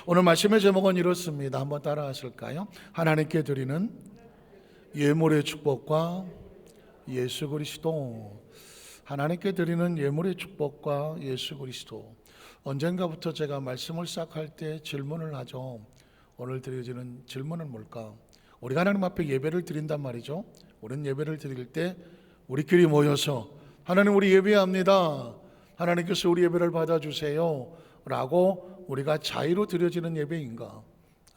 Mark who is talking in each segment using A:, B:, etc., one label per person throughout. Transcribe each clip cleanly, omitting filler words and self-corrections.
A: 오늘 말씀의 제목은 이렇습니다. 한번 따라 하실까요? 하나님께 드리는 예물의 축복과 예수 그리스도. 하나님께 드리는 예물의 축복과 예수 그리스도. 언젠가부터 제가 말씀을 시작할 때 질문을 하죠. 오늘 드려지는 질문은 뭘까? 우리가 하나님 앞에 예배를 드린단 말이죠. 우리는 예배를 드릴 때 우리끼리 모여서 하나님 우리 예배합니다, 하나님께서 우리 예배를 받아주세요 라고 우리가 자의로 드려지는 예배인가?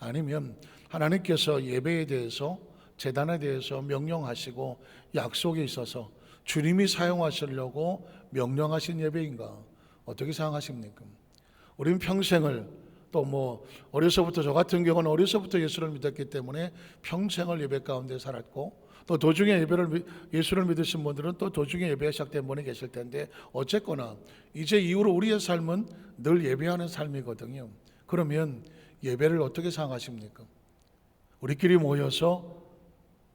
A: 아니면 하나님께서 예배에 대해서, 제단에 대해서 명령하시고 약속에 있어서 주님이 사용하시려고 명령하신 예배인가? 어떻게 생각하십니까? 우리는 평생을, 또 어려서부터, 저 같은 경우는 어려서부터 예수를 믿었기 때문에 평생을 예배 가운데 살았고, 또 도중에 예수를 믿으신 분들은 또 도중에 예배가 시작된 분이 계실 텐데, 어쨌거나 이제 이후로 우리의 삶은 늘 예배하는 삶이거든요. 그러면 예배를 어떻게 생각하십니까? 우리끼리 모여서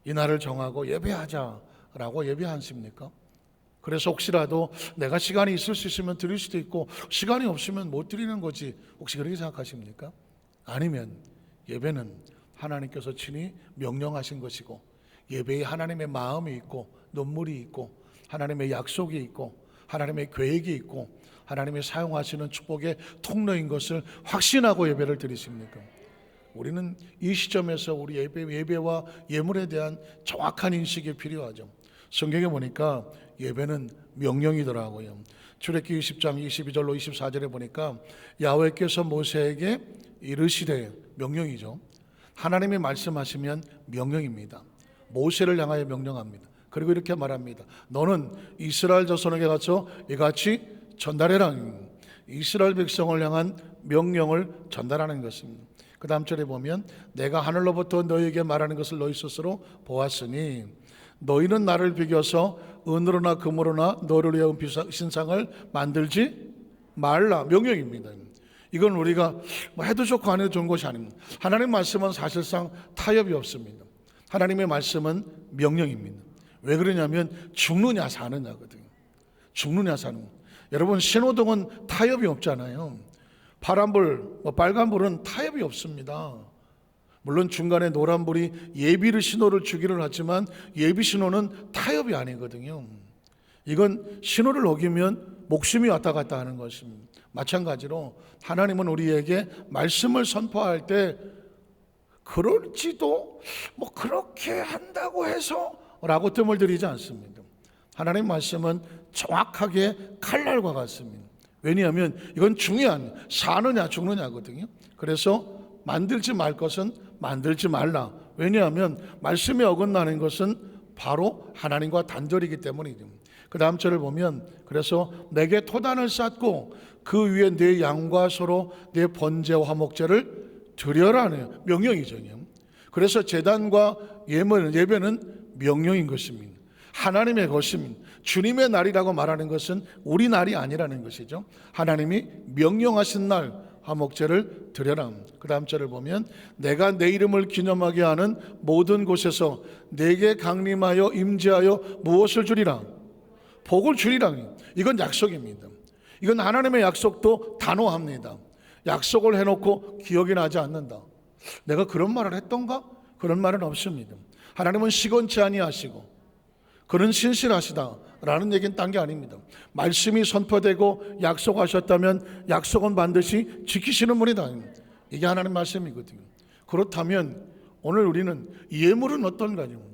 A: 이날을 정하고 예배하자라고 예배하십니까? 그래서 혹시라도 내가 시간이 있을 수 있으면 드릴 수도 있고 시간이 없으면 못 드리는 거지, 혹시 그렇게 생각하십니까? 아니면 예배는 하나님께서 친히 명령하신 것이고, 예배에 하나님의 마음이 있고 눈물이 있고 하나님의 약속이 있고 하나님의 계획이 있고 하나님의 사용하시는 축복의 통로인 것을 확신하고 예배를 드리십니까? 우리는 이 시점에서 우리 예배와 예물에 대한 정확한 인식이 필요하죠. 성경에 보니까 예배는 명령이더라고요. 출애굽기 20장 22절로 24절에 보니까 야훼께서 모세에게 이르시되, 명령이죠. 하나님이 말씀하시면 명령입니다. 모세를 향하여 명령합니다. 그리고 이렇게 말합니다. 너는 이스라엘 자손에게 가서 이같이 전달해라. 이스라엘 백성을 향한 명령을 전달하는 것입니다. 그 다음 절에 보면 내가 하늘로부터 너희에게 말하는 것을 너희 스스로 보았으니 너희는 나를 비교서 은으로나 금으로나 너를 위하여 신상을 만들지 말라. 명령입니다. 이건 우리가 해도 좋고 안 해도 좋은 것이 아닙니다. 하나님의 말씀은 사실상 타협이 없습니다. 하나님의 말씀은 명령입니다. 왜 그러냐면 죽느냐 사느냐거든요. 죽느냐 사느냐. 여러분, 신호등은 타협이 없잖아요. 파란불, 빨간불은 타협이 없습니다. 물론 중간에 노란불이 예비를 신호를 주기를 하지만 예비 신호는 타협이 아니거든요. 이건 신호를 어기면 목숨이 왔다 갔다 하는 것입니다. 마찬가지로 하나님은 우리에게 말씀을 선포할 때 그럴지도 그렇게 한다고 해서 라고 뜸을 들이지 않습니다. 하나님 말씀은 정확하게 칼날과 같습니다. 왜냐하면 이건 중요한, 사느냐 죽느냐거든요. 그래서 만들지 말 것은 만들지 말라. 왜냐하면 말씀에 어긋나는 것은 바로 하나님과 단절이기 때문이죠. 그 다음 절을 보면 그래서 내게 토단을 쌓고 그 위에 내 양과 소로 내 번제와 화목제를 드려라는 명령이죠. 그래서 제단과 예배는 명령인 것입니다. 하나님의 것입니다. 주님의 날이라고 말하는 것은 우리 날이 아니라는 것이죠. 하나님이 명령하신 날 화목제를 드려라. 그 다음 절을 보면 내가 내 이름을 기념하게 하는 모든 곳에서 내게 강림하여 임재하여 무엇을 주리라? 복을 주리라. 이건 약속입니다. 이건 하나님의 약속도 단호합니다. 약속을 해놓고 기억이 나지 않는다. 내가 그런 말을 했던가? 그런 말은 없습니다. 하나님은 시건치 아니하시고 그는 신실하시다 라는 얘기는 딴 게 아닙니다. 말씀이 선포되고 약속하셨다면 약속은 반드시 지키시는 분이다. 이게 하나님 말씀이거든요. 그렇다면 오늘 우리는 예물은 어떤가요?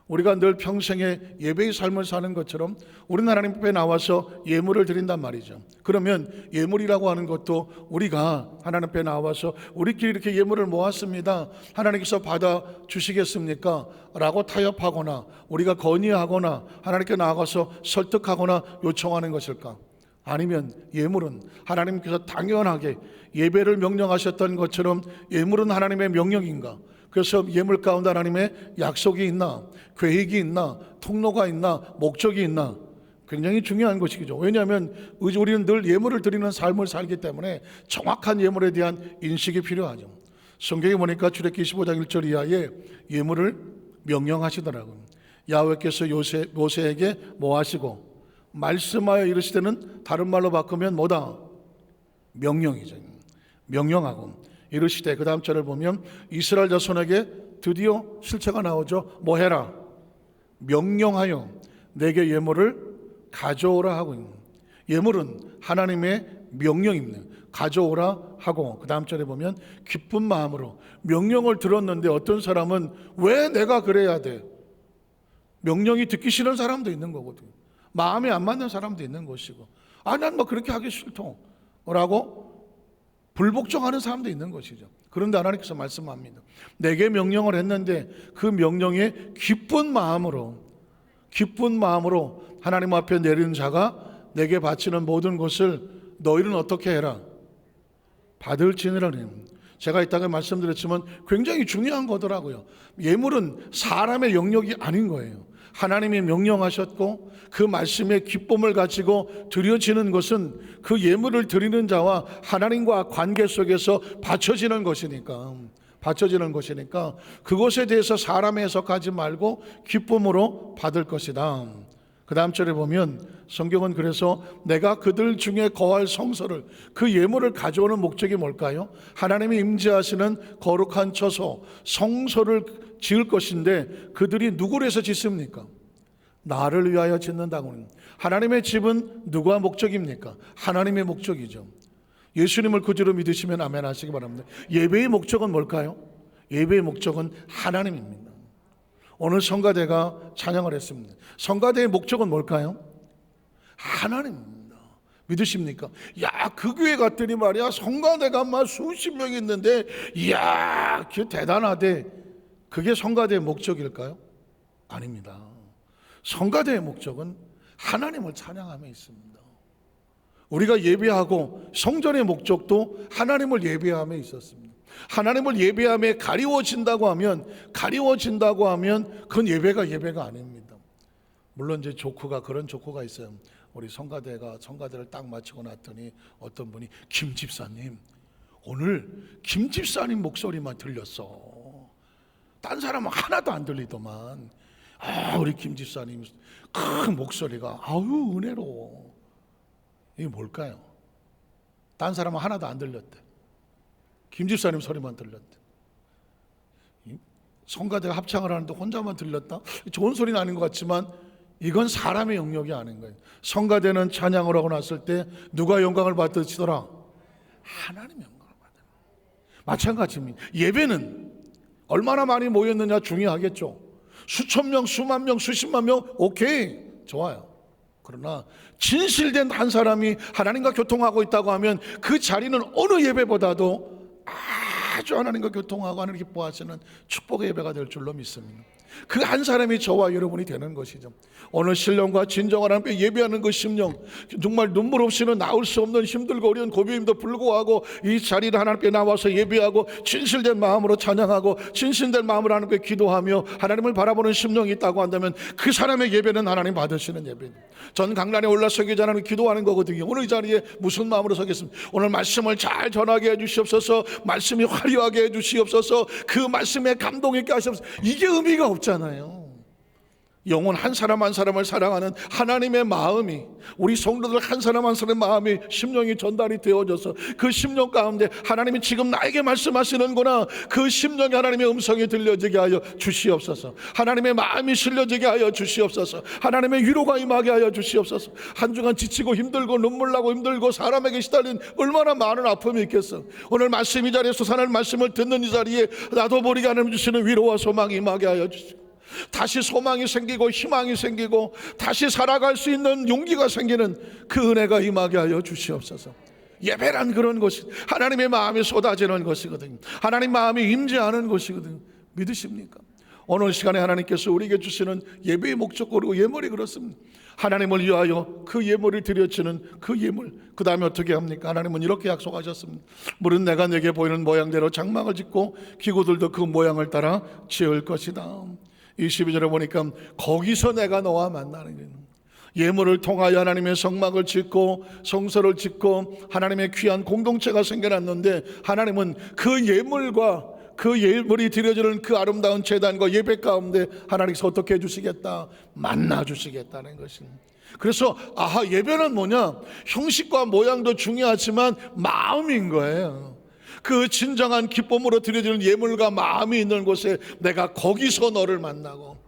A: 우리가 늘 평생에 예배의 삶을 사는 것처럼 우리는 하나님 앞에 나와서 예물을 드린단 말이죠. 그러면 예물이라고 하는 것도 우리가 하나님 앞에 나와서 우리끼리 이렇게 예물을 모았습니다, 하나님께서 받아주시겠습니까? 라고 타협하거나 우리가 건의하거나 하나님께 나아가서 설득하거나 요청하는 것일까? 아니면 예물은 하나님께서 당연하게 예배를 명령하셨던 것처럼 예물은 하나님의 명령인가? 그래서 예물 가운데 하나님의 약속이 있나, 계획이 있나, 통로가 있나, 목적이 있나, 굉장히 중요한 것이죠. 왜냐하면 우리는 늘 예물을 드리는 삶을 살기 때문에 정확한 예물에 대한 인식이 필요하죠. 성경에 보니까 출애굽기 25장 1절 이하에 예물을 명령하시더라고요. 야훼께서 모세에게 뭐 하시고 말씀하여 이르시되는, 다른 말로 바꾸면 뭐다? 명령이죠. 명령하고 이르시되, 그 다음 절을 보면 이스라엘 자손에게 드디어 실체가 나오죠. 뭐 해라? 명령하여 내게 예물을 가져오라 하고 있는, 예물은 하나님의 명령입니다. 가져오라 하고, 그 다음 절에 보면 기쁜 마음으로 명령을 들었는데 어떤 사람은 왜 내가 그래야 돼? 명령이 듣기 싫은 사람도 있는 거거든요. 마음에 안 맞는 사람도 있는 것이고, 난 뭐 그렇게 하기 싫어 라고 불복종하는 사람도 있는 것이죠. 그런데 하나님께서 말씀합니다. 내게 명령을 했는데 그 명령에 기쁜 마음으로 하나님 앞에 내리는 자가 내게 바치는 모든 것을 너희는 어떻게 해라? 받을지니라니. 제가 이따가 말씀드렸지만 굉장히 중요한 거더라고요. 예물은 사람의 영역이 아닌 거예요. 하나님이 명령하셨고 그 말씀의 기쁨을 가지고 드려지는 것은 그 예물을 드리는 자와 하나님과 관계 속에서 바쳐지는 것이니까 그것에 대해서 사람의 해석하지 말고 기쁨으로 받을 것이다. 그 다음 절에 보면 성경은 그래서 내가 그들 중에 거할 성소를, 그 예물을 가져오는 목적이 뭘까요? 하나님이 임재하시는 거룩한 처소 성소를 지을 것인데 그들이 누구를 해서 짓습니까? 나를 위하여 짓는다고. 하나님의 집은 누구의 목적입니까? 하나님의 목적이죠. 예수님을 구주로 믿으시면 아멘 하시기 바랍니다. 예배의 목적은 뭘까요? 예배의 목적은 하나님입니다. 오늘 성가대가 찬양을 했습니다. 성가대의 목적은 뭘까요? 하나님입니다. 믿으십니까? 그 교회 갔더니 말이야, 성가대가 막 수십 명 있는데, 그 대단하대. 그게 성가대의 목적일까요? 아닙니다. 성가대의 목적은 하나님을 찬양함에 있습니다. 우리가 예배하고 성전의 목적도 하나님을 예배함에 있었습니다. 하나님을 예배함에 가리워진다고 하면 그건 예배가 아닙니다. 물론 이제 그런 조크가 있어요. 우리 성가대를 딱 마치고 났더니 어떤 분이 김 집사님, 오늘 김 집사님 목소리만 들렸어. 딴 사람은 하나도 안 들리더만. 우리 김 집사님 그 목소리가 은혜로워. 이게 뭘까요? 딴 사람은 하나도 안 들렸대. 김 집사님 소리만 들렸대. 성가대가 합창을 하는데 혼자만 들렸다? 좋은 소리는 아닌 것 같지만 이건 사람의 영역이 아닌 거예요. 성가대는 찬양을 하고 났을 때 누가 영광을 받으시더라? 하나님 영광을 받아요. 마찬가지입니다. 예배는 얼마나 많이 모였느냐 중요하겠죠. 수천 명, 수만 명, 수십만 명, 오케이, 좋아요. 그러나 진실된 한 사람이 하나님과 교통하고 있다고 하면 그 자리는 어느 예배보다도 아주 하나님과 교통하고 하나님 기뻐하시는 축복의 예배가 될 줄로 믿습니다. 그 한 사람이 저와 여러분이 되는 것이죠. 오늘 신령과 진정한 하나님께 예배하는 그 심령, 정말 눈물 없이는 나올 수 없는 힘들고 어려운 고비임도 불구하고 이 자리를 하나님께 나와서 예배하고 진실된 마음으로 찬양하고 진실된 마음으로 하나님께 기도하며 하나님을 바라보는 심령이 있다고 한다면 그 사람의 예배는 하나님 받으시는 예배입니다. 전 강단에 올라서기 전에 기도하는 거거든요. 오늘 이 자리에 무슨 마음으로 서겠습니까? 오늘 말씀을 잘 전하게 해주시옵소서. 말씀이 화려하게 해주시옵소서. 그 말씀에 감동 있게 하시옵소서. 이게 의미가 없잖아요. 영혼 한 사람 한 사람을 사랑하는 하나님의 마음이, 우리 성도들 한 사람 한 사람의 마음이 심령이 전달이 되어져서 그 심령 가운데 하나님이 지금 나에게 말씀하시는구나, 그 심령에 하나님의 음성이 들려지게 하여 주시옵소서. 하나님의 마음이 실려지게 하여 주시옵소서. 하나님의 위로가 임하게 하여 주시옵소서. 한 주간 지치고 힘들고 눈물 나고 힘들고 사람에게 시달린 얼마나 많은 아픔이 있겠어. 오늘 말씀 이 자리에서 하나님 말씀을 듣는 이 자리에 나도 모르게 하나님 주시는 위로와 소망이 임하게 하여 주시옵소서. 다시 소망이 생기고 희망이 생기고 다시 살아갈 수 있는 용기가 생기는 그 은혜가 임하게 하여 주시옵소서. 예배란 그런 것이 하나님의 마음이 쏟아지는 것이거든요. 하나님 마음이 임재하는 것이거든요. 믿으십니까? 오늘 시간에 하나님께서 우리에게 주시는 예배의 목적 그리고 예물이 그렇습니다. 하나님을 위하여 그 예물을 드려지는 그 예물, 그 다음에 어떻게 합니까? 하나님은 이렇게 약속하셨습니다. 물은 내가 내게 보이는 모양대로 장막을 짓고 기구들도 그 모양을 따라 지을 것이다. 22절에 보니까 거기서 내가 너와 만나는 거예요. 예물을 통하여 하나님의 성막을 짓고 성소를 짓고 하나님의 귀한 공동체가 생겨났는데 하나님은 그 예물과 그 예물이 드려지는 그 아름다운 제단과 예배 가운데 하나님께서 어떻게 해주시겠다? 만나주시겠다는 것입니다. 그래서 예배는 뭐냐? 형식과 모양도 중요하지만 마음인 거예요. 그 진정한 기쁨으로 드려지는 예물과 마음이 있는 곳에 내가 거기서 너를 만나고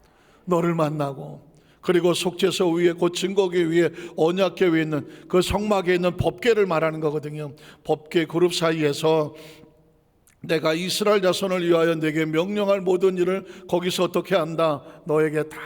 A: 그리고 속죄소 위에 곧 증거계 위에 언약계 위에 있는 그 성막에 있는 법궤를 말하는 거거든요. 법궤 그룹 사이에서 내가 이스라엘 자손을 위하여 내게 명령할 모든 일을 거기서 어떻게 한다? 너에게 다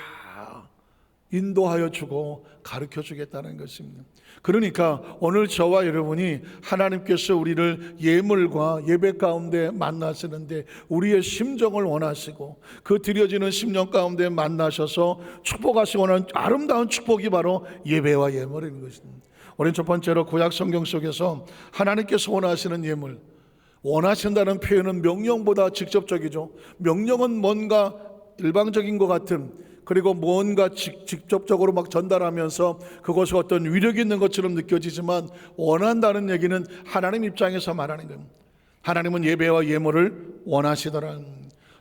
A: 인도하여 주고 가르쳐 주겠다는 것입니다. 그러니까 오늘 저와 여러분이 하나님께서 우리를 예물과 예배 가운데 만나시는데 우리의 심정을 원하시고 그 드려지는 심령 가운데 만나셔서 축복하시고 원하는 아름다운 축복이 바로 예배와 예물인 것입니다. 우리는 첫 번째로 구약 성경 속에서 하나님께서 원하시는 예물, 원하신다는 표현은 명령보다 직접적이죠. 명령은 뭔가 일방적인 것 같은, 그리고 뭔가 직접적으로 막 전달하면서 그것이 어떤 위력이 있는 것처럼 느껴지지만, 원한다는 얘기는 하나님 입장에서 말하는 겁니다. 하나님은 예배와 예물을 원하시더라.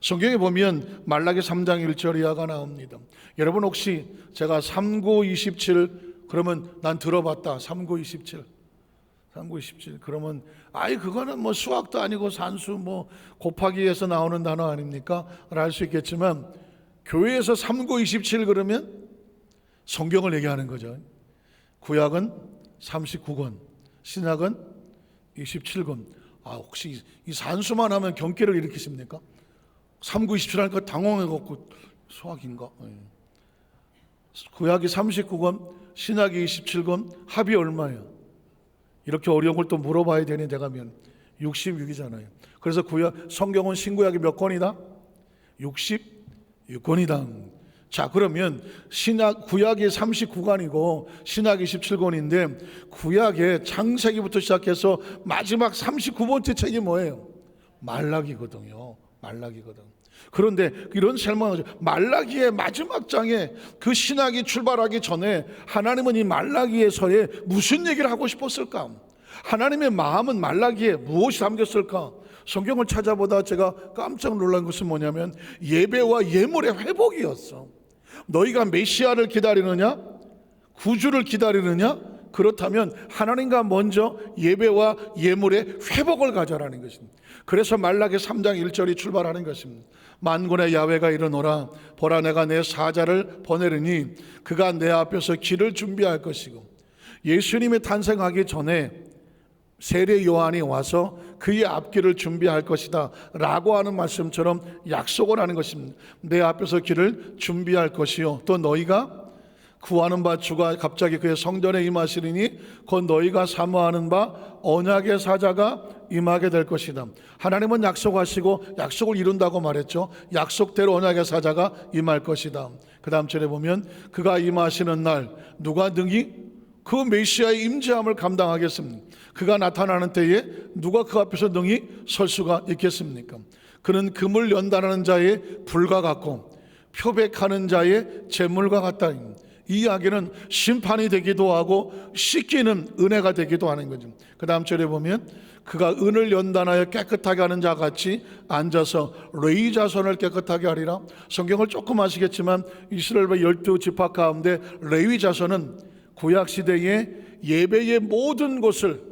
A: 성경에 보면 말라기 3장 1절 이하가 나옵니다. 여러분 혹시 제가 3927 그러면 난 들어봤다. 3927 그러면 그거는 뭐 수학도 아니고 산수 뭐 곱하기에서 나오는 단어 아닙니까? 알 수 있겠지만 교회에서 3927 그러면 성경을 얘기하는 거죠. 구약은 39권, 신약은 27권. 혹시 이 산수만 하면 경계를 일으키십니까? 3927 하니까 당황해갖고 수학인가? 구약이 39권, 신약이 27권, 합이 얼마예요? 이렇게 어려운 걸 또 물어봐야 되니 내가 면 66이잖아요. 그래서 성경은 신구약이 몇 권이다? 66권이다. 자, 그러면 구약이 39권이고 신약이 17권인데 구약의 창세기부터 시작해서 마지막 39번째 책이 뭐예요? 말라기거든요. 그런데 이런 설명을 말라기의 마지막 장에 그 신학이 출발하기 전에 하나님은 이 말라기에서의 무슨 얘기를 하고 싶었을까? 하나님의 마음은 말라기에 무엇이 담겼을까? 성경을 찾아보다 제가 깜짝 놀란 것은 뭐냐면 예배와 예물의 회복이었어. 너희가 메시아를 기다리느냐? 구주를 기다리느냐? 그렇다면 하나님과 먼저 예배와 예물의 회복을 가져라는 것입니다. 그래서 말라기 3장 1절이 출발하는 것입니다. 만군의 야훼가 이르노라, 보라 내가 내 사자를 보내리니 그가 내 앞에서 길을 준비할 것이고, 예수님이 탄생하기 전에 세례 요한이 와서 그의 앞길을 준비할 것이다 라고 하는 말씀처럼 약속을 하는 것입니다. 내 앞에서 길을 준비할 것이요, 또 너희가 구하는 바 주가 갑자기 그의 성전에 임하시리니 곧 너희가 사모하는 바 언약의 사자가 임하게 될 것이다. 하나님은 약속하시고 약속을 이룬다고 말했죠. 약속대로 언약의 사자가 임할 것이다. 그 다음 절에 보면 그가 임하시는 날 누가 능히 그 메시아의 임재함을 감당하겠습니까? 그가 나타나는 때에 누가 그 앞에서 능히 설 수가 있겠습니까? 그는 금을 연단하는 자의 불과 같고 표백하는 자의 재물과 같다. 이 이야기는 심판이 되기도 하고 씻기는 은혜가 되기도 하는 거죠. 그 다음 절에 보면 그가 은을 연단하여 깨끗하게 하는 자 같이 앉아서 레위 자손을 깨끗하게 하리라. 성경을 조금 아시겠지만 이스라엘의 12지파 가운데 레위 자손은 구약시대의 예배의 모든 것을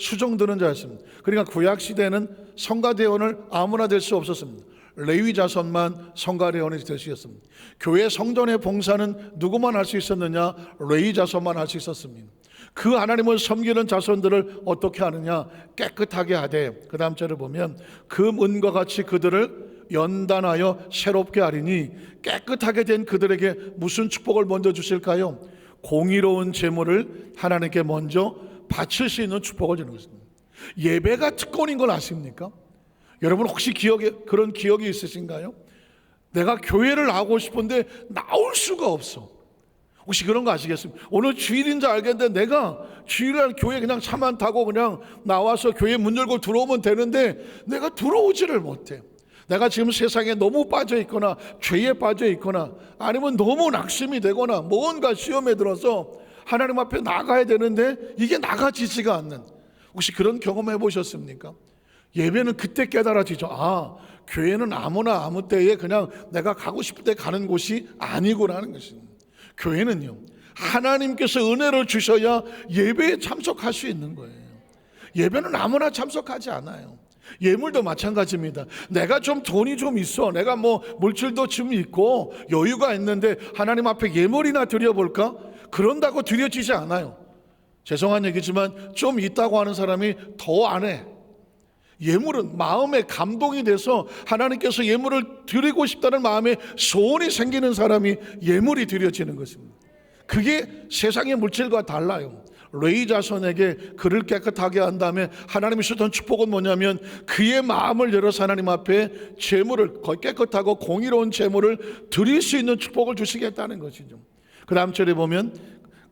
A: 수종드는 자였습니다. 그러니까 구약시대에는 성가대원을 아무나 될 수 없었습니다. 레위 자손만 성가대원이 될 수 있었습니다. 교회 성전의 봉사는 누구만 할 수 있었느냐? 레위 자손만 할 수 있었습니다. 그 하나님을 섬기는 자손들을 어떻게 하느냐? 깨끗하게 하되, 그 다음 절을 보면 금 은과 같이 그들을 연단하여 새롭게 하리니, 깨끗하게 된 그들에게 무슨 축복을 먼저 주실까요? 공의로운 제물을 하나님께 먼저 바칠 수 있는 축복을 주는 것입니다. 예배가 특권인 걸 아십니까? 여러분 혹시 그런 기억이 있으신가요? 내가 교회를 나오고 싶은데 나올 수가 없어. 혹시 그런 거 아시겠습니까? 오늘 주일인 줄 알겠는데 내가 주일날 교회 그냥 차만 타고 그냥 나와서 교회 문 열고 들어오면 되는데 내가 들어오지를 못해. 내가 지금 세상에 너무 빠져 있거나 죄에 빠져 있거나 아니면 너무 낙심이 되거나 뭔가 시험에 들어서 하나님 앞에 나가야 되는데 이게 나가지지가 않는, 혹시 그런 경험 해보셨습니까? 예배는 그때 깨달아지죠. 교회는 아무나 아무 때에 그냥 내가 가고 싶을 때 가는 곳이 아니구나는 것입니다. 교회는요, 하나님께서 은혜를 주셔야 예배에 참석할 수 있는 거예요. 예배는 아무나 참석하지 않아요. 예물도 마찬가지입니다. 내가 좀 돈이 좀 있어, 내가 뭐 물질도 좀 있고 여유가 있는데 하나님 앞에 예물이나 드려볼까? 그런다고 드려지지 않아요. 죄송한 얘기지만 좀 있다고 하는 사람이 더 안 해. 예물은 마음에 감동이 돼서 하나님께서 예물을 드리고 싶다는 마음에 소원이 생기는 사람이 예물이 드려지는 것입니다. 그게 세상의 물질과 달라요. 레위 자손에게 그를 깨끗하게 한 다음에 하나님이 주셨던 축복은 뭐냐면 그의 마음을 열어서 하나님 앞에 제물을, 거의 깨끗하고 공의로운 제물을 드릴 수 있는 축복을 주시겠다는 것이죠. 그 다음 절에 보면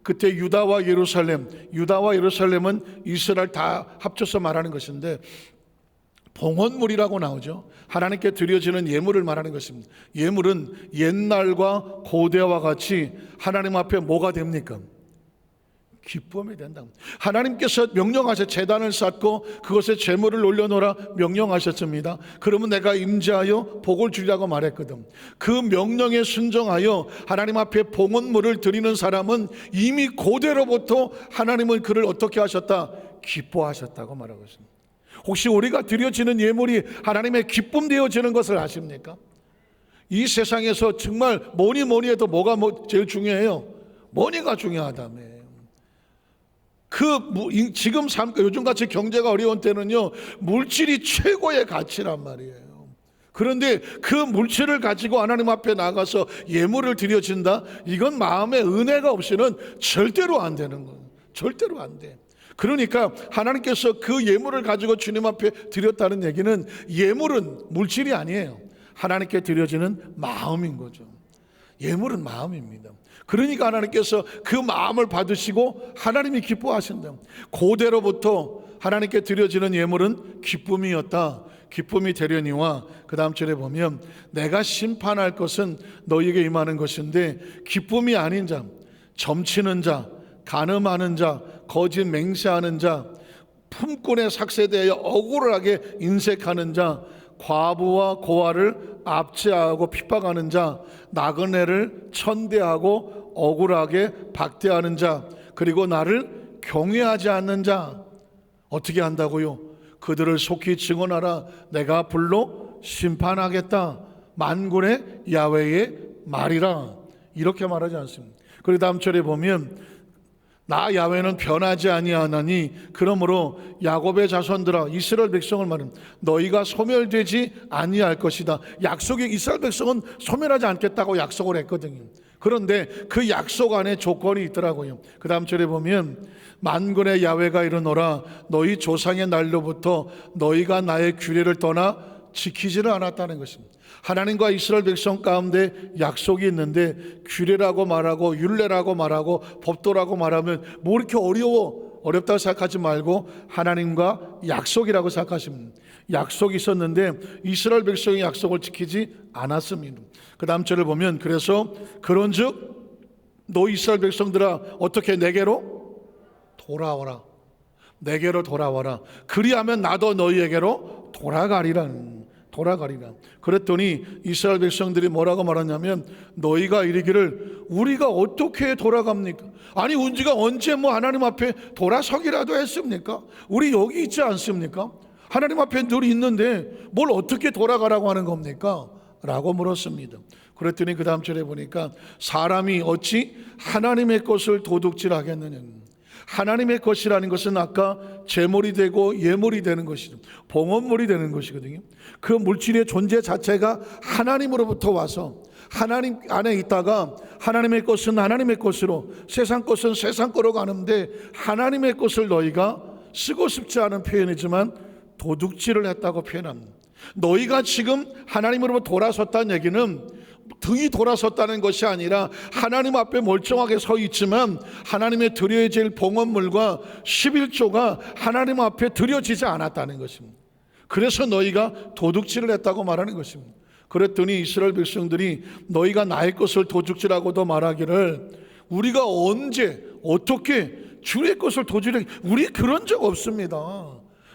A: 그때 유다와 예루살렘은 이스라엘 다 합쳐서 말하는 것인데 봉헌물이라고 나오죠. 하나님께 드려지는 예물을 말하는 것입니다. 예물은 옛날과 고대와 같이 하나님 앞에 뭐가 됩니까? 기쁨이 된다. 하나님께서 명령하셔 제단을 쌓고 그것에 제물을 올려놓으라 명령하셨습니다. 그러면 내가 임재하여 복을 주리라고 말했거든. 그 명령에 순종하여 하나님 앞에 봉헌물을 드리는 사람은 이미 고대로부터 하나님은 그를 어떻게 하셨다? 기뻐하셨다고 말하고 있습니다. 혹시 우리가 드려지는 예물이 하나님의 기쁨 되어지는 것을 아십니까? 이 세상에서 정말 뭐니 해도 뭐가 제일 중요해요? 머니가 중요하다며. 지금 요즘같이 경제가 어려운 때는요, 물질이 최고의 가치란 말이에요. 그런데 그 물질을 가지고 하나님 앞에 나가서 예물을 드려진다? 이건 마음의 은혜가 없이는 절대로 안 되는 거예요. 절대로 안 돼. 그러니까 하나님께서 그 예물을 가지고 주님 앞에 드렸다는 얘기는 예물은 물질이 아니에요. 하나님께 드려지는 마음인 거죠. 예물은 마음입니다. 그러니까 하나님께서 그 마음을 받으시고 하나님이 기뻐하신다. 고대로부터 하나님께 드려지는 예물은 기쁨이었다. 기쁨이 되려니와 그 다음 절에 보면 내가 심판할 것은 너희에게 임하는 것인데 기쁨이 아닌 자, 점치는 자, 간음하는 자, 거짓 맹세하는 자, 품꾼의 삭세대하여 억울하게 인색하는 자, 과부와 고아를 압제하고 핍박하는 자, 나그네를 천대하고 억울하게 박대하는 자, 그리고 나를 경외하지 않는 자, 어떻게 한다고요? 그들을 속히 증언하라. 내가 불로 심판하겠다. 만군의 야훼의 말이라. 이렇게 말하지 않습니다. 그리고 다음 절에 보면 나 야훼는 변하지 아니하나니 그러므로 야곱의 자손들아, 이스라엘 백성을 말합니다. 너희가 소멸되지 아니할 것이다. 약속이 이스라엘 백성은 소멸하지 않겠다고 약속을 했거든요. 그런데 그 약속 안에 조건이 있더라고요. 그 다음 절에 보면 만군의 야훼가 이르노라. 너희 조상의 날로부터 너희가 나의 규례를 떠나 지키지를 않았다는 것입니다. 하나님과 이스라엘 백성 가운데 약속이 있는데 규례라고 말하고 율례라고 말하고 법도라고 말하면 뭐 이렇게 어렵다고 생각하지 말고 하나님과 약속이라고 생각하십니다. 약속이 있었는데 이스라엘 백성이 약속을 지키지 않았습니다. 그 다음 절을 보면 그래서 그런즉 너 이스라엘 백성들아 어떻게 내게로 돌아와라. 내게로 돌아와라. 그리하면 나도 너희에게로 돌아가리라. 그랬더니 이스라엘 백성들이 뭐라고 말하냐면 너희가 이르기를 우리가 어떻게 돌아갑니까? 아니 우리가 언제 하나님 앞에 돌아서기라도 했습니까? 우리 여기 있지 않습니까? 하나님 앞에 늘 있는데 뭘 어떻게 돌아가라고 하는 겁니까? 라고 물었습니다. 그랬더니 그 다음 절에 보니까 사람이 어찌 하나님의 것을 도둑질하겠느냐. 하나님의 것이라는 것은 아까 제물이 되고 예물이 되는 것이죠. 봉헌물이 되는 것이거든요. 그 물질의 존재 자체가 하나님으로부터 와서 하나님 안에 있다가 하나님의 것은 하나님의 것으로 세상 것은 세상 거로 가는데 하나님의 것을 너희가 쓰고 싶지 않은 표현이지만 도둑질을 했다고 표현합니다. 너희가 지금 하나님으로부터 돌아섰다는 얘기는 등이 돌아섰다는 것이 아니라 하나님 앞에 멀쩡하게 서 있지만 하나님의 드려질 봉헌물과 11조가 하나님 앞에 드려지지 않았다는 것입니다. 그래서 너희가 도둑질을 했다고 말하는 것입니다. 그랬더니 이스라엘 백성들이 너희가 나의 것을 도둑질하고도 말하기를 우리가 언제 어떻게 주의 것을 도둑질해? 우리 그런 적 없습니다.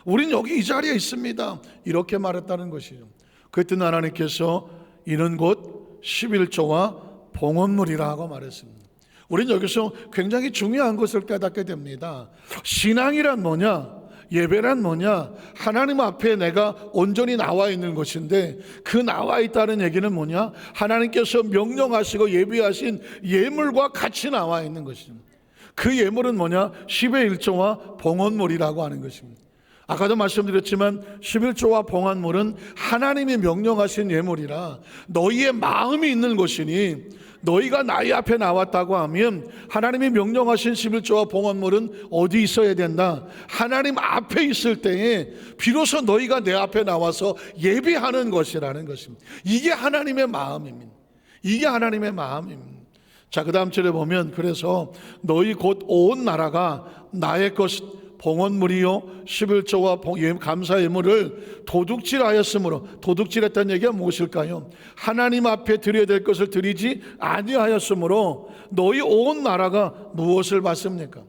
A: 우린 여기 이 자리에 있습니다. 이렇게 말했다는 것이죠. 그랬더니 하나님께서 이는 곧 11조와 봉헌물이라고 말했습니다. 우리는 여기서 굉장히 중요한 것을 깨닫게 됩니다. 신앙이란 뭐냐? 예배란 뭐냐? 하나님 앞에 내가 온전히 나와 있는 것인데, 그 나와 있다는 얘기는 뭐냐? 하나님께서 명령하시고 예비하신 예물과 같이 나와 있는 것입니다. 그 예물은 뭐냐? 10의 1조와 봉헌물이라고 하는 것입니다. 아까도 말씀드렸지만 11조와 봉헌물은 하나님이 명령하신 예물이라 너희의 마음이 있는 것이니, 너희가 나의 앞에 나왔다고 하면 하나님이 명령하신 11조와 봉헌물은 어디 있어야 된다? 하나님 앞에 있을 때에 비로소 너희가 내 앞에 나와서 예배하는 것이라는 것입니다. 이게 하나님의 마음입니다. 이게 하나님의 마음입니다. 자, 그 다음 절에 보면, 그래서 너희 곧 온 나라가 나의 것 봉헌물이요 11조와 감사 예물을 도둑질하였으므로, 도둑질했다는 얘기가 무엇일까요? 하나님 앞에 드려야 될 것을 드리지 아니하였으므로 너희 온 나라가 무엇을 받습니까?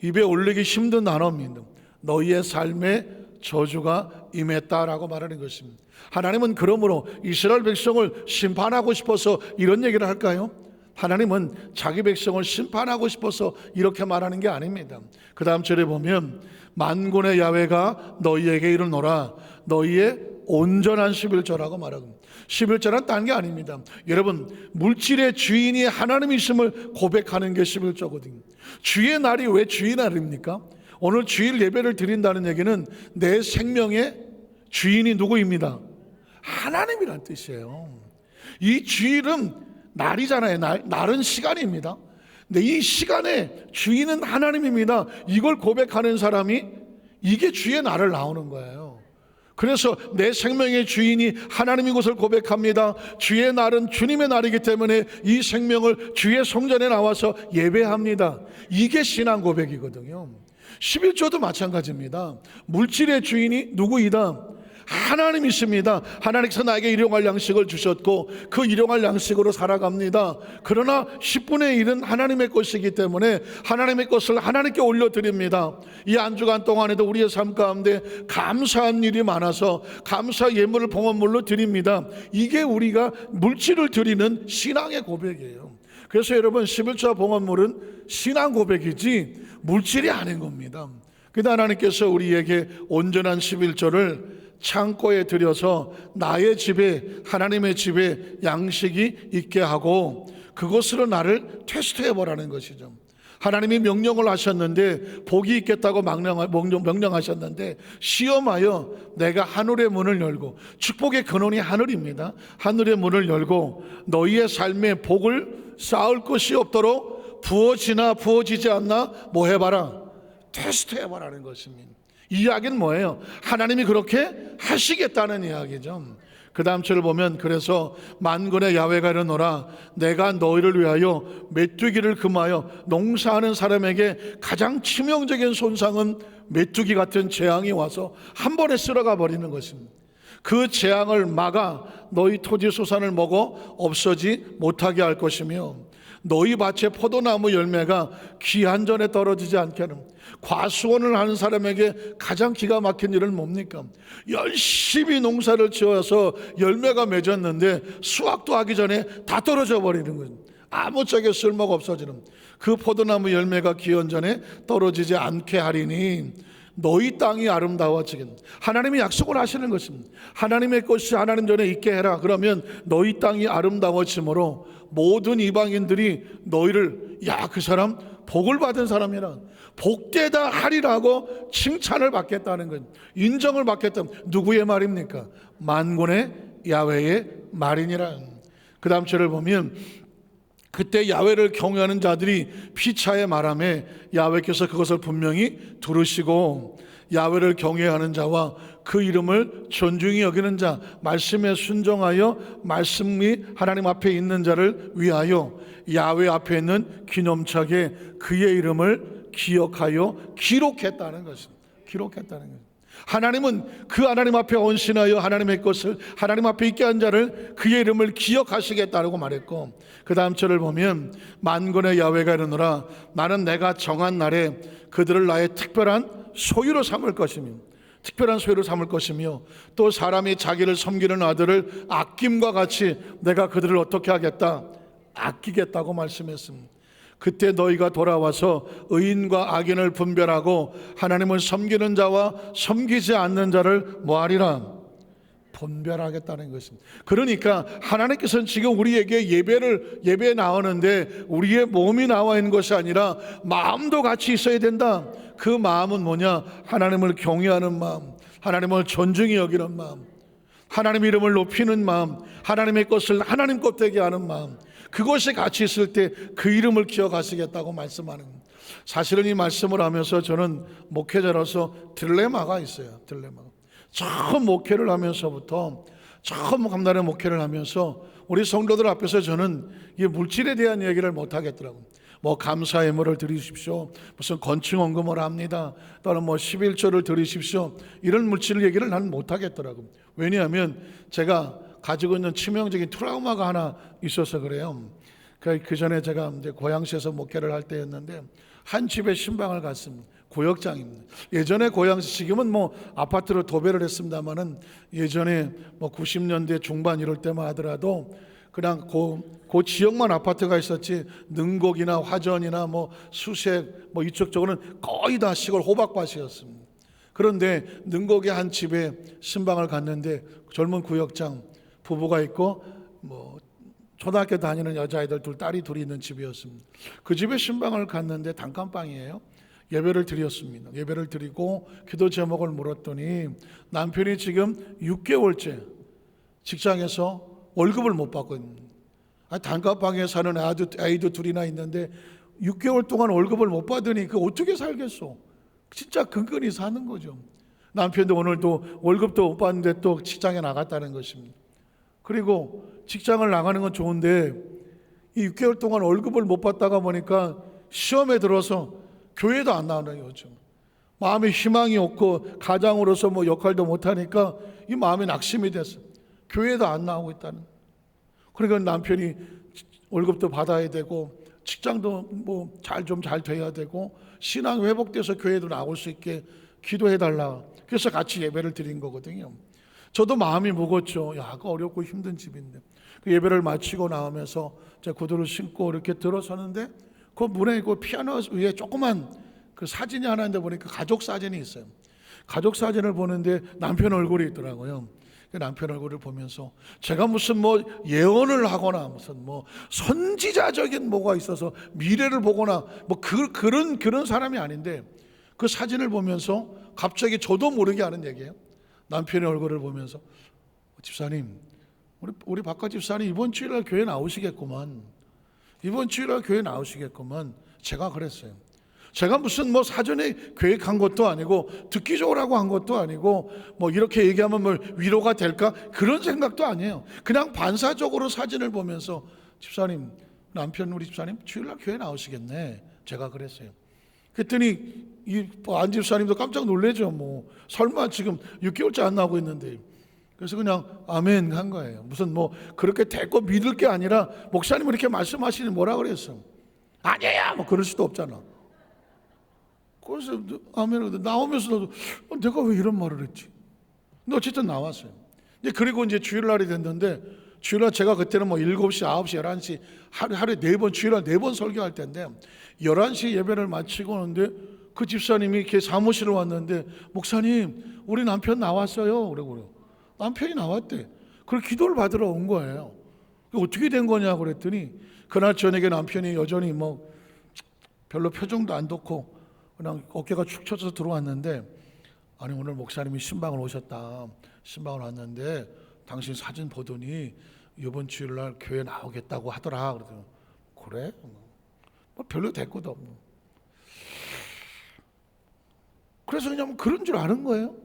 A: 입에 올리기 힘든 단어입니다. 너희의 삶에 저주가 임했다라고 말하는 것입니다. 하나님은 그러므로 이스라엘 백성을 심판하고 싶어서 이런 얘기를 할까요? 하나님은 자기 백성을 심판하고 싶어서 이렇게 말하는 게 아닙니다. 그 다음 절에 보면, 만군의 야훼가 너희에게 이르노라, 너희의 온전한 11조라고 말하고, 11조란 딴 게 아닙니다. 여러분, 물질의 주인이 하나님이심을 고백하는 게 11조거든요. 주의 날이 왜 주의 날입니까? 오늘 주일 예배를 드린다는 얘기는 내 생명의 주인이 누구입니다? 하나님이란 뜻이에요. 이 주일은 날이잖아요. 날은 시간입니다. 근데 이 시간의 주인은 하나님입니다. 이걸 고백하는 사람이, 이게 주의 날을 나오는 거예요. 그래서 내 생명의 주인이 하나님인 것을 고백합니다. 주의 날은 주님의 날이기 때문에 이 생명을 주의 성전에 나와서 예배합니다. 이게 신앙 고백이거든요. 11조도 마찬가지입니다. 물질의 주인이 누구이다? 하나님이십니다. 하나님께서 나에게 일용할 양식을 주셨고 그 일용할 양식으로 살아갑니다. 그러나 10분의 1은 하나님의 것이기 때문에 하나님의 것을 하나님께 올려드립니다. 이 한 주간 동안에도 우리의 삶 가운데 감사한 일이 많아서 감사 예물을 봉헌물로 드립니다. 이게 우리가 물질을 드리는 신앙의 고백이에요. 그래서 여러분, 11조와 봉헌물은 신앙 고백이지 물질이 아닌 겁니다. 그러나 하나님께서 우리에게 온전한 11조를 창고에 들여서 나의 집에, 하나님의 집에 양식이 있게 하고 그것으로 나를 테스트해 보라는 것이죠. 하나님이 명령을 하셨는데, 복이 있겠다고 명령하셨는데 시험하여 내가 하늘의 문을 열고, 축복의 근원이 하늘입니다. 하늘의 문을 열고 너희의 삶에 복을 쌓을 것이 없도록 부어지나 부어지지 않나 뭐 해봐라, 테스트 해봐라는 것입니다. 이 이야기는 뭐예요? 하나님이 그렇게 하시겠다는 이야기죠. 그 다음 절을 보면, 그래서 만군의 야훼가 이르노라, 내가 너희를 위하여 메뚜기를 금하여, 농사하는 사람에게 가장 치명적인 손상은 메뚜기 같은 재앙이 와서 한 번에 쓸어가 버리는 것입니다. 그 재앙을 막아 너희 토지 소산을 먹어 없어지 못하게 할 것이며, 너희 밭에 포도나무 열매가 귀한 전에 떨어지지 않게 하는, 과수원을 하는 사람에게 가장 기가 막힌 일은 뭡니까? 열심히 농사를 지어서 열매가 맺었는데 수확도 하기 전에 다 떨어져 버리는 거예요. 아무짝에 쓸모가 없어지는, 그 포도나무 열매가 귀한 전에 떨어지지 않게 하리니 너희 땅이 아름다워지겠다. 하나님이 약속을 하시는 것입니다. 하나님의 것이 하나님 전에 있게 해라. 그러면 너희 땅이 아름다워지므로 모든 이방인들이 너희를, 야, 그 사람 복을 받은 사람이라, 복되다 하리라고 칭찬을 받겠다는 것, 인정을 받겠다. 누구의 말입니까? 만군의 야훼의 말이니라. 그 다음 절을 보면, 그때 야훼를 경외하는 자들이 피차에 말하며 야훼께서 그것을 분명히 들으시고, 야훼를 경외하는 자와 그 이름을 존중히 여기는 자, 말씀에 순종하여 말씀이 하나님 앞에 있는 자를 위하여 야훼 앞에 있는 기념冊에 그의 이름을 기억하여 기록했다는 것입니다. 기록했다는 것입니다. 하나님은 그 하나님 앞에 헌신하여 하나님의 것을 하나님 앞에 있게 한 자를, 그의 이름을 기억하시겠다고 말했고, 그 다음 절을 보면, 만군의 야훼가 이르노라, 나는 내가 정한 날에 그들을 나의 특별한 소유로 삼을 것이며, 특별한 소유로 삼을 것이며, 또 사람이 자기를 섬기는 아들을 아낌과 같이 내가 그들을 어떻게 하겠다? 아끼겠다고 말씀했습니다. 그때 너희가 돌아와서 의인과 악인을 분별하고 하나님을 섬기는 자와 섬기지 않는 자를 뭐하리라? 분별하겠다는 것입니다. 그러니까 하나님께서는 지금 우리에게 예배에 나오는데 우리의 몸이 나와 있는 것이 아니라 마음도 같이 있어야 된다. 그 마음은 뭐냐? 하나님을 경외하는 마음, 하나님을 존중히 여기는 마음, 하나님 이름을 높이는 마음, 하나님의 것을 하나님 것 되게 하는 마음, 그것이 같이 있을 때 그 이름을 기억하시겠다고 말씀하는 겁니다. 사실은 이 말씀을 하면서 저는 목회자로서 딜레마가 있어요. 딜레마가. 처음 목회를 하면서부터 처음 감단의 목회를 하면서 우리 성도들 앞에서 저는 이 물질에 대한 얘기를 못 하겠더라고요. 뭐 감사 예물을 드리십시오, 무슨 건축 헌금을 합니다, 또는 뭐 11조를 드리십시오, 이런 물질 얘기를 나는 못 하겠더라고요. 왜냐하면 제가 가지고 있는 치명적인 트라우마가 하나 있어서 그래요. 그 전에 제가 이제 고양시에서 목회를 할 때였는데 한 집에 신방을 갔습니다. 구역장입니다. 예전에 고양시, 지금은 뭐 아파트로 도배를 했습니다만은 예전에 뭐 90년대 중반 이럴 때만 하더라도 그냥 그 지역만 아파트가 있었지 능곡이나 화전이나 뭐 수색 뭐 이쪽 쪽으로는 거의 다 시골 호박밭이었습니다. 그런데 능곡의 한 집에 신방을 갔는데 젊은 구역장 부부가 있고 뭐 초등학교 다니는 여자아이들 딸이 둘이 있는 집이었습니다. 그 집에 신방을 갔는데 단칸방이에요. 예배를 드렸습니다. 예배를 드리고 기도 제목을 물었더니 남편이 지금 6개월째 직장에서 월급을 못 받고 있는, 단칸방에 사는 아이도 둘이나 있는데 6개월 동안 월급을 못 받으니 그 어떻게 살겠어? 진짜 근근히 사는 거죠. 남편도 오늘도 월급도 못 받는데 또 직장에 나갔다는 것입니다. 그리고 직장을 나가는 건 좋은데 이 6개월 동안 월급을 못 받다가 보니까 시험에 들어서 교회도 안 나오는 거죠. 마음에 희망이 없고 가장으로서 뭐 역할도 못하니까 이 마음에 낙심이 됐어요. 교회도 안 나오고 있다는. 그러니까 남편이 월급도 받아야 되고 직장도 뭐 잘 돼야 되고 신앙 회복돼서 교회도 나올 수 있게 기도해달라. 그래서 같이 예배를 드린 거거든요. 저도 마음이 무겁죠. 야, 그 어렵고 힘든 집인데. 그 예배를 마치고 나오면서 제 구두를 신고 이렇게 들어서는데 그 문에 그 피아노 위에 조그만 그 사진이 하나 있는데 보니까 가족 사진이 있어요. 가족 사진을 보는데 남편 얼굴이 있더라고요. 그 남편 얼굴을 보면서 제가 무슨 뭐 예언을 하거나 무슨 뭐 선지자적인 뭐가 있어서 미래를 보거나 뭐 그런 사람이 아닌데 그 사진을 보면서 갑자기 저도 모르게 하는 얘기예요. 남편의 얼굴을 보면서 집사님, 우리 박가 집사님 이번 주일날 교회 나오시겠구만. 이번 주일날 교회 나오시겠구만. 제가 그랬어요. 제가 무슨 뭐 사전에 계획한 것도 아니고 듣기 좋으라고 한 것도 아니고 뭐 이렇게 얘기하면 뭐 위로가 될까 그런 생각도 아니에요. 그냥 반사적으로 사진을 보면서 집사님, 남편 우리 집사님 주일날 교회 나오시겠네. 제가 그랬어요. 그랬더니 이 안 집사님도 깜짝 놀래죠. 뭐 설마 지금 6개월째 안 나오고 있는데. 그래서 그냥 아멘 한 거예요. 무슨 뭐 그렇게 대고 믿을 게 아니라 목사님 이렇게 말씀하시니 뭐라 그랬어? 아니야 뭐 그럴 수도 없잖아. 그래서 아멘. 나오면서도 내가 왜 이런 말을 했지? 근데 어쨌든 나왔어요. 그리고 이제 주일날이 됐는데 주일날 제가 그때는 뭐 7시, 9시, 11시 하루에 4번 주일날 4번 설교할 때인데 11시 예배를 마치고 오는데 그 집사님이 이렇게 사무실을 왔는데 목사님 우리 남편 나왔어요. 그러고 남편이 나왔대. 그래서 기도를 받으러 온 거예요. 어떻게 된 거냐 그랬더니 그날 저녁에 남편이 여전히 뭐 별로 표정도 안 좋고 그냥 어깨가 축 처져서 들어왔는데 아니 오늘 목사님이 신방을 오셨다. 신방을 왔는데 당신 사진 보더니 이번 주일날 교회 나오겠다고 하더라. 그러더니 그래? 뭐 별로 대꾸도 없고. 그래서 그냥 그런 줄 아는 거예요.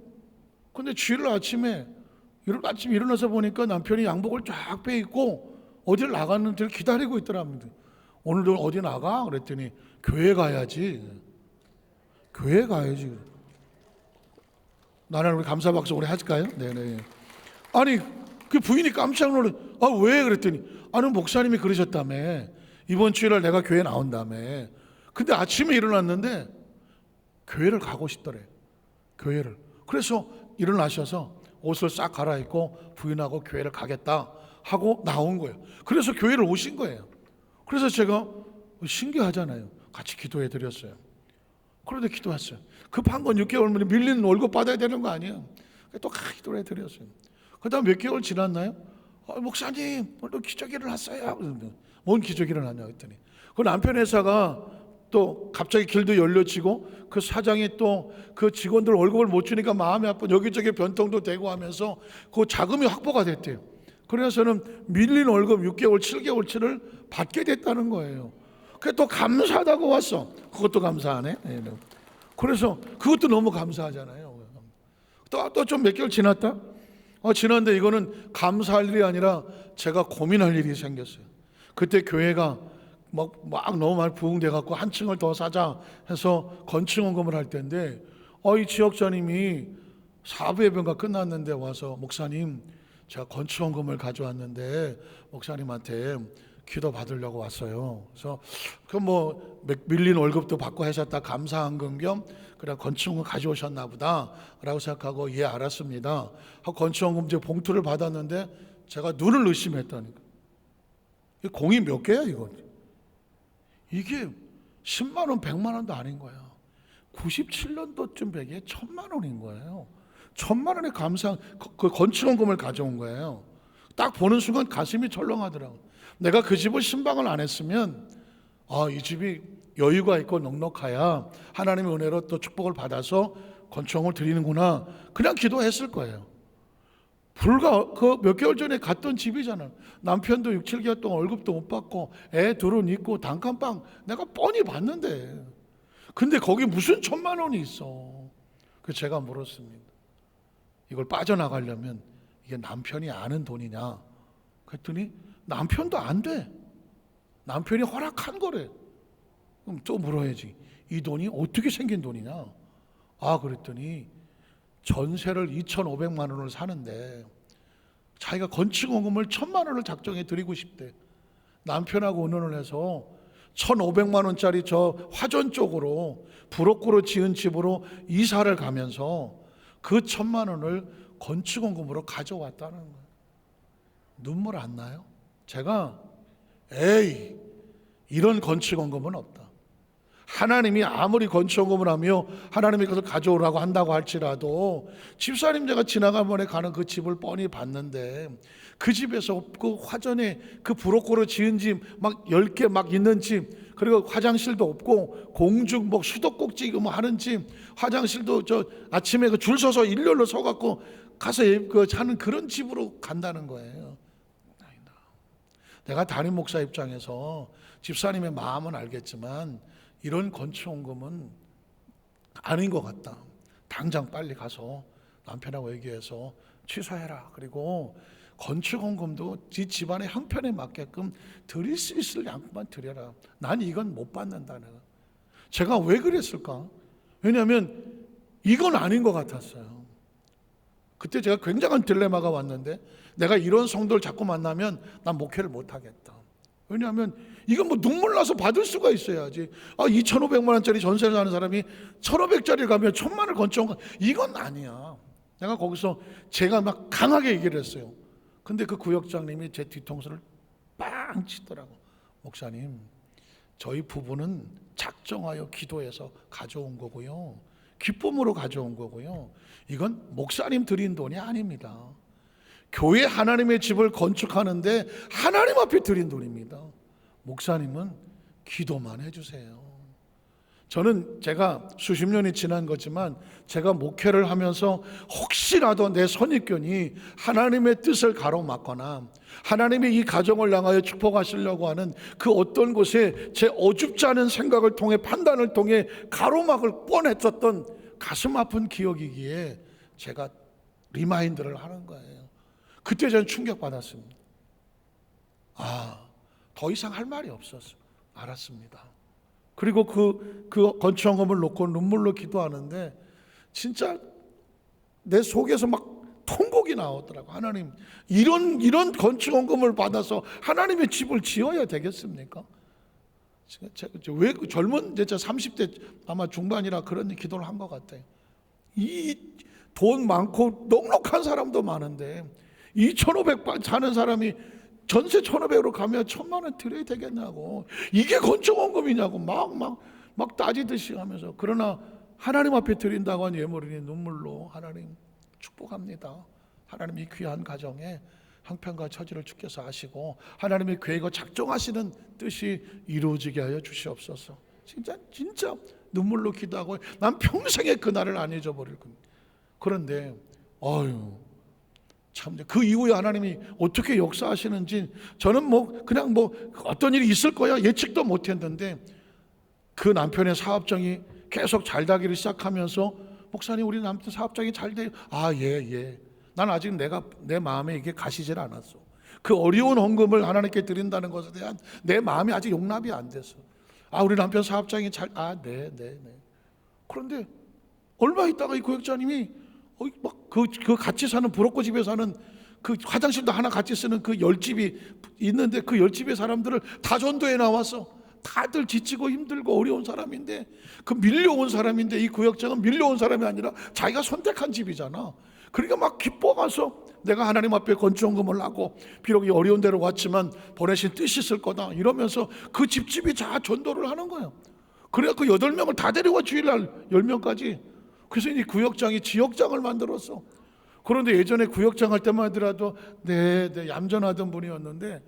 A: 근데 주일날 아침에 일어나서 보니까 남편이 양복을 쫙 빼입고 어딜 나갔는지를 기다리고 있더랍니다. 오늘도 어디 나가? 그랬더니 교회 가야지. 교회 가야지. 나는 우리 감사 박수 오래 할까요? 네네. 아니 그 부인이 깜짝 놀래. 아 왜? 그랬더니 아니 목사님이 그러셨다며. 이번 주일날 내가 교회 나온다며. 근데 아침에 일어났는데 교회를 가고 싶더래. 교회를. 그래서 일어나셔서 옷을 싹 갈아입고 부인하고 교회를 가겠다 하고 나온 거예요. 그래서 교회를 오신 거예요. 그래서 제가 신기하잖아요. 같이 기도해 드렸어요. 그런데 기도했어요. 급한 건 6개월면 밀리는 월급 받아야 되는 거 아니에요. 또 기도를 해 드렸어요. 그 다음 몇 개월 지났나요? 목사님 오늘 기적이 일어났어요. 뭔 기적이 일어났냐 했더니 그 남편 회사가 또 갑자기 길도 열려지고 그 사장이 또 그 직원들 월급을 못 주니까 마음이 아파 여기저기 변통도 되고 하면서 그 자금이 확보가 됐대요. 그래서는 밀린 월급 6개월 7개월치를 받게 됐다는 거예요. 그게 또 감사하다고 왔어. 그것도 감사하네. 그래서 그것도 너무 감사하잖아요. 또 좀 몇 개월 지났다? 지났는데 이거는 감사할 일이 아니라 제가 고민할 일이 생겼어요. 그때 교회가 막 너무 많이 부흥돼 갖고 한 층을 더 사자 해서 건축원금을 할 때인데 이 지역자님이 사부 예배가 끝났는데 와서 목사님 제가 건축원금을 가져왔는데 목사님한테 기도 받으려고 왔어요. 그래서 밀린 월급도 받고 하셨다 감사한 겸 그래 건축원금 가져오셨나 보다라고 생각하고 예 알았습니다 하고 건축원금 이제 봉투를 받았는데 제가 눈을 의심했다니까. 이 공이 몇 개야 이거? 이게 10만 원 100만 원도 아닌 거야. 97년도쯤 되기에 1000만 원인 거예요. 1000만 원의 감사 그 건축원금을 가져온 거예요. 딱 보는 순간 가슴이 철렁하더라고. 내가 그 집을 신방을 안 했으면 이 집이 여유가 있고 넉넉해야 하나님의 은혜로 또 축복을 받아서 건축원금을 드리는구나 그냥 기도했을 거예요. 불과 그 몇 개월 전에 갔던 집이잖아. 남편도 6, 7개월 동안 월급도 못 받고 애 둘은 있고 단칸방 내가 뻔히 봤는데 근데 거기 무슨 1000만 원이 있어. 그래서 제가 물었습니다. 이걸 빠져나가려면 이게 남편이 아는 돈이냐 그랬더니 남편도 안 돼. 남편이 허락한 거래. 그럼 또 물어야지. 이 돈이 어떻게 생긴 돈이냐. 그랬더니 전세를 2,500만 원을 사는데 자기가 건축원금을 1,000만 원을 작정해 드리고 싶대. 남편하고 의논을 해서 1,500만 원짜리 저 화전 쪽으로 부록고로 지은 집으로 이사를 가면서 그 1,000만 원을 건축원금으로 가져왔다는 거예요. 눈물 안 나요? 제가 이런 건축원금은 없다. 하나님이 아무리 건축원금을 하며 하나님이 그것을 가져오라고 한다고 할지라도 집사님 제가 지나가면에 가는 그 집을 뻔히 봤는데 그 집에서 그 화전에 그 부록고로 지은 집 막 10개 막 있는 집 그리고 화장실도 없고 공중 수도꼭지 하는 집 화장실도 아침에 그 줄 서서 일렬로 서갖고 가서 하는 그런 집으로 간다는 거예요. 내가 담임 목사 입장에서 집사님의 마음은 알겠지만 이런 건축원금은 아닌 것 같다. 당장 빨리 가서 남편하고 얘기해서 취소해라. 그리고 건축원금도 네 집안의 형편에 맞게끔 드릴 수 있을 양만 드려라. 난 이건 못 받는다. 제가 왜 그랬을까? 왜냐하면 이건 아닌 것 같았어요. 그때 제가 굉장한 딜레마가 왔는데 내가 이런 성도를 자꾸 만나면 난 목회를 못 하겠다. 왜냐하면 이건 눈물 나서 받을 수가 있어야지. 2,500만 원짜리 전세를 사는 사람이 1,500짜리 가면 1,000만 원을 건축 이건 아니야. 내가 거기서 제가 막 강하게 얘기를 했어요. 근데 그 구역장님이 제 뒤통수를 빵 치더라고. 목사님, 저희 부부는 작정하여 기도해서 가져온 거고요. 기쁨으로 가져온 거고요. 이건 목사님 드린 돈이 아닙니다. 교회 하나님의 집을 건축하는데 하나님 앞에 드린 돈입니다. 목사님은 기도만 해주세요. 저는 제가 수십 년이 지난 거지만 제가 목회를 하면서 혹시라도 내 선입견이 하나님의 뜻을 가로막거나 하나님의 이 가정을 향하여 축복하시려고 하는 그 어떤 곳에 제 어줍지 않은 생각을 통해 판단을 통해 가로막을 뻔했었던 가슴 아픈 기억이기에 제가 리마인드를 하는 거예요. 그때 저는 충격받았습니다. 더 이상 할 말이 없었어요. 알았습니다. 그리고 그 건축원금을 놓고 눈물로 기도하는데 진짜 내 속에서 막 통곡이 나오더라고. 하나님, 이런 건축원금을 받아서 하나님의 집을 지어야 되겠습니까? 왜 젊은 진짜 30대 아마 중반이라 그런 기도를 한 것 같아요. 이 돈 많고 넉넉한 사람도 많은데 2,500 사는 사람이 전세 1,500으로 가면 1,000만 원 드려야 되겠냐고, 이게 건축원금이냐고 막 따지듯이 하면서. 그러나 하나님 앞에 드린다고 한 예물이니 눈물로 하나님 축복합니다. 하나님이 귀한 가정에 형편과 처지를 주께서 아시고 하나님의 계획을 작정하시는 뜻이 이루어지게 하여 주시옵소서. 진짜 눈물로 기도하고 난 평생에 그날을 안 잊어버릴 겁니다. 그런데 참 그 이후에 하나님이 어떻게 역사하시는지 저는 그냥 어떤 일이 있을 거야 예측도 못했는데, 그 남편의 사업장이 계속 잘 되기를 시작하면서 목사님 우리 남편 사업장이 잘 돼요. 예. 난 아직 내 마음에 이게 가시질 않았어. 그 어려운 헌금을 하나님께 드린다는 것에 대한 내 마음이 아직 용납이 안 됐어. 우리 남편 사업장이 네. 그런데 얼마 있다가 이 구역장님이 그 같이 사는 브로커 집에 사는 그 화장실도 하나 같이 쓰는 그 10집이 있는데 그 10집의 사람들을 다 전도해 나와서 다들 지치고 힘들고 어려운 사람인데, 그 밀려온 사람인데, 이 구역장은 밀려온 사람이 아니라 자기가 선택한 집이잖아. 그러니까 막 기뻐가서 내가 하나님 앞에 건축원금을 하고 비록 이 어려운 데로 왔지만 보내신 뜻이 있을 거다 이러면서 그 집집이 다 전도를 하는 거예요. 그래야 그 8명을 다 데려와 주일날 10명까지. 그래서 이 구역장이 지역장을 만들었어. 그런데 예전에 구역장 할 때만 하더라도 네 얌전하던 분이었는데,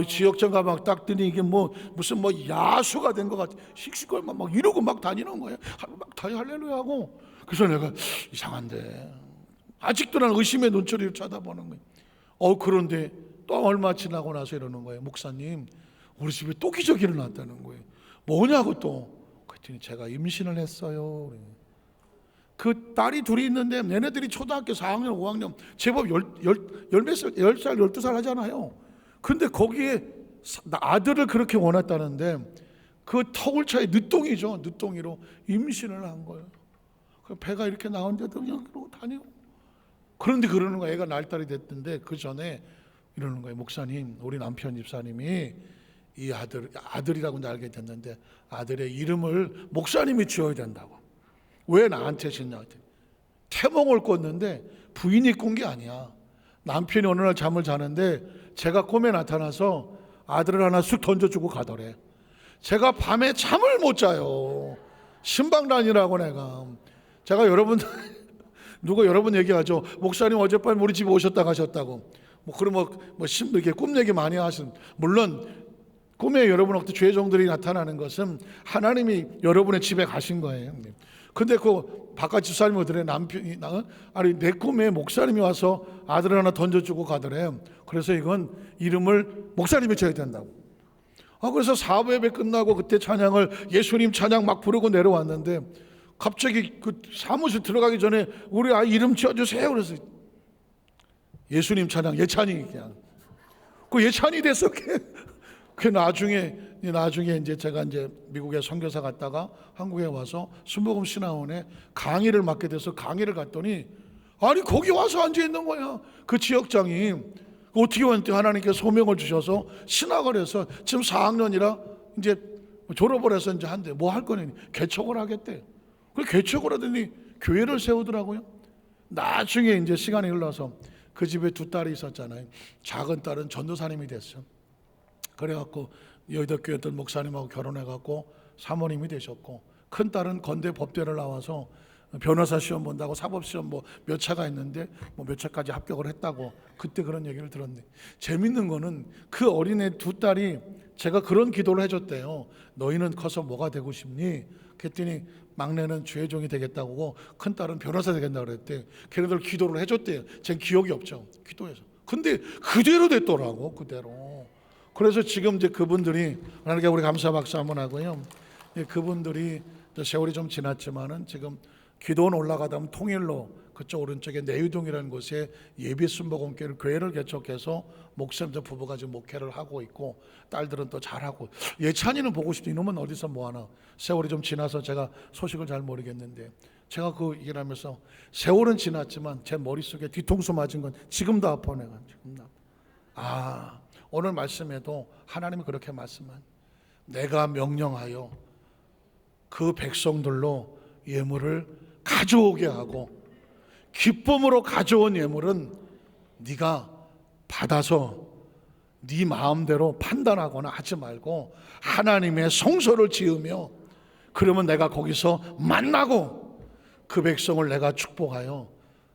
A: 지역장 가면 딱 뜨니 이게 무슨 야수가 된 것 같아. 씩씩거리면 막 이러고 막 다니는 거예요. 막 다 할렐루야 하고. 그래서 내가 이상한데 아직도 난 의심의 눈초리를 쳐다보는 거예요. 그런데 또 얼마 지나고 나서 이러는 거예요. 목사님 우리 집에 또 기적이 일어났다는 거예요. 뭐냐고 또. 그랬더니 제가 임신을 했어요. 그 딸이 둘이 있는데 얘네들이 초등학교 4학년 5학년 제법 10살 12살 하잖아요. 근데 거기에 아들을 그렇게 원했다는데 그 터울 차에 늦둥이죠. 늦둥이로 임신을 한 거예요. 그 배가 이렇게 나오는데도 그냥 그러고 다니고. 그런데 그러는 거예요. 애가 날달이 됐는데 그 전에 이러는 거예요. 목사님 우리 남편 집사님이 이 아들이라고 알게 됐는데 아들의 이름을 목사님이 지어야 된다고. 왜 나한테 짓냐 했더니 태몽을 꿨는데 부인이 꾼 게 아니야. 남편이 어느 날 잠을 자는데 제가 꿈에 나타나서 아들을 하나 쑥 던져주고 가더래. 제가 밤에 잠을 못 자요. 신방란이라고 제가 여러분 여러분 얘기하죠. 목사님 어젯밤 우리 집에 오셨다 가셨다고. 그러면 이렇게 꿈 얘기 많이 하신. 물론 꿈에 여러분 어떤 죄종들이 나타나는 것은 하나님이 여러분의 집에 가신 거예요. 근데 그 바깥 집사님들의 남편이 내 꿈에 목사님이 와서 아들을 하나 던져주고 가더래. 그래서 이건 이름을 목사님이 지어야 된다고. 그래서 사부 예배 끝나고 그때 찬양을 예수님 찬양 막 부르고 내려왔는데 갑자기 그 사무실 들어가기 전에 우리 아이 이름 지어주세요. 그래서 예수님 찬양 예찬이 그냥 그 예찬이 됐어. 그 나중에 이제 제가 이제 미국에 선교사 갔다가 한국에 와서 순복음 신학원에 강의를 맡게 돼서 강의를 갔더니 거기 와서 앉아 있는 거야. 그 지역장이 어떻게 하나님께 소명을 주셔서 신학을 해서 지금 4학년이라 이제 졸업을 해서 이제 한대. 뭐 할 거니? 개척을 하겠대. 그 개척을 하더니 교회를 세우더라고요. 나중에 이제 시간이 흘러서 그 집에 두 딸이 있었잖아요. 작은 딸은 전도사님이 됐어. 그래갖고 여의도 교회 어떤 목사님하고 결혼해갖고 사모님이 되셨고, 큰 딸은 건대 법대를 나와서 변호사 시험 본다고 사법시험 몇 차가 있는데 몇 차까지 합격을 했다고 그때 그런 얘기를 들었는데, 재밌는 거는 그 어린애 두 딸이 제가 그런 기도를 해줬대요. 너희는 커서 뭐가 되고 싶니? 그랬더니 막내는 주의 종이 되겠다고, 큰 딸은 변호사 되겠다고 그랬대. 걔네들 기도를 해줬대요. 제 기억이 없죠. 기도해서. 근데 그대로 됐더라고. 그대로. 그래서 지금 이제 그분들이 하나님께 우리 감사 박수 한번 하고요. 그분들이 세월이 좀 지났지만은 지금 기도원 올라가다 보면 통일로 그쪽 오른쪽에 내유동이라는 곳에 예비 순복음교회를 교회를 개척해서 목사님들 부부가 지금 목회를 하고 있고, 딸들은 또 잘하고. 예찬이는 보고 싶지. 이놈은 어디서 뭐하나. 세월이 좀 지나서 제가 소식을 잘 모르겠는데, 제가 그 얘기를 하면서 세월은 지났지만 제 머릿속에 뒤통수 맞은 건 지금도 아파. 내가 지금도 아파. 오늘 말씀에도 하나님이 그렇게 말씀한, 내가 명령하여 그 백성들로 예물을 가져오게 하고 기쁨으로 가져온 예물은 네가 받아서 네 마음대로 판단하거나 하지 말고 하나님의 성소를 지으며, 그러면 내가 거기서 만나고 그 백성을 내가 축복하여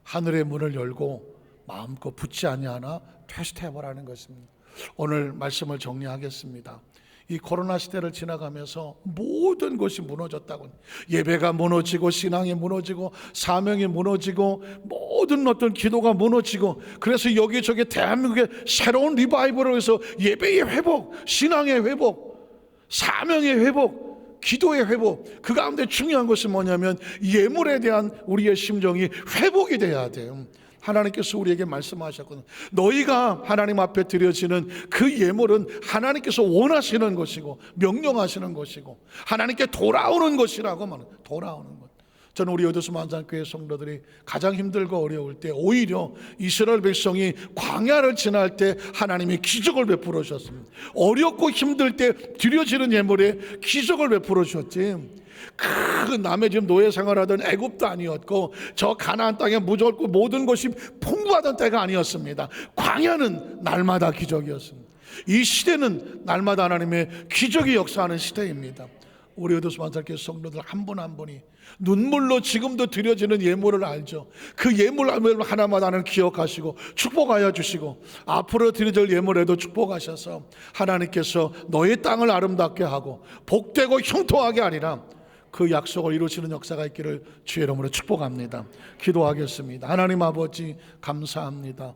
A: 하늘의 문을 열고 마음껏 붙지 아니하나 테스트해보라는 것입니다. 오늘 말씀을 정리하겠습니다. 이 코로나 시대를 지나가면서 모든 것이 무너졌다고, 예배가 무너지고 신앙이 무너지고 사명이 무너지고 모든 어떤 기도가 무너지고, 그래서 여기저기 대한민국의 새로운 리바이벌을 해서 예배의 회복, 신앙의 회복, 사명의 회복, 기도의 회복, 그 가운데 중요한 것은 뭐냐면 예물에 대한 우리의 심정이 회복이 돼야 돼요. 하나님께서 우리에게 말씀하셨거든요. 너희가 하나님 앞에 드려지는 그 예물은 하나님께서 원하시는 것이고 명령하시는 것이고 하나님께 돌아오는 것이라고 말합니다. 돌아오는 것. 저는 우리 여도수 만상교회 성도들이 가장 힘들고 어려울 때 오히려 이스라엘 백성이 광야를 지날 때 하나님이 기적을 베풀어 주셨습니다. 어렵고 힘들 때 드려지는 예물에 기적을 베풀어 주셨지, 그 남의 집 노예 생활하던 애굽도 아니었고 저 가나안 땅에 무조건 모든 것이 풍부하던 때가 아니었습니다. 광야는 날마다 기적이었습니다. 이 시대는 날마다 하나님의 기적이 역사하는 시대입니다. 우리 여도수 만상교회 성도들 한 분 한 분이 눈물로 지금도 드려지는 예물을 알죠. 그 예물 하나마다 하나는 기억하시고 축복하여 주시고, 앞으로 드려질 예물에도 축복하셔서 하나님께서 너의 땅을 아름답게 하고 복되고 형통하게 하리라, 그 약속을 이루시는 역사가 있기를 주의 이름으로 축복합니다. 기도하겠습니다. 하나님 아버지 감사합니다.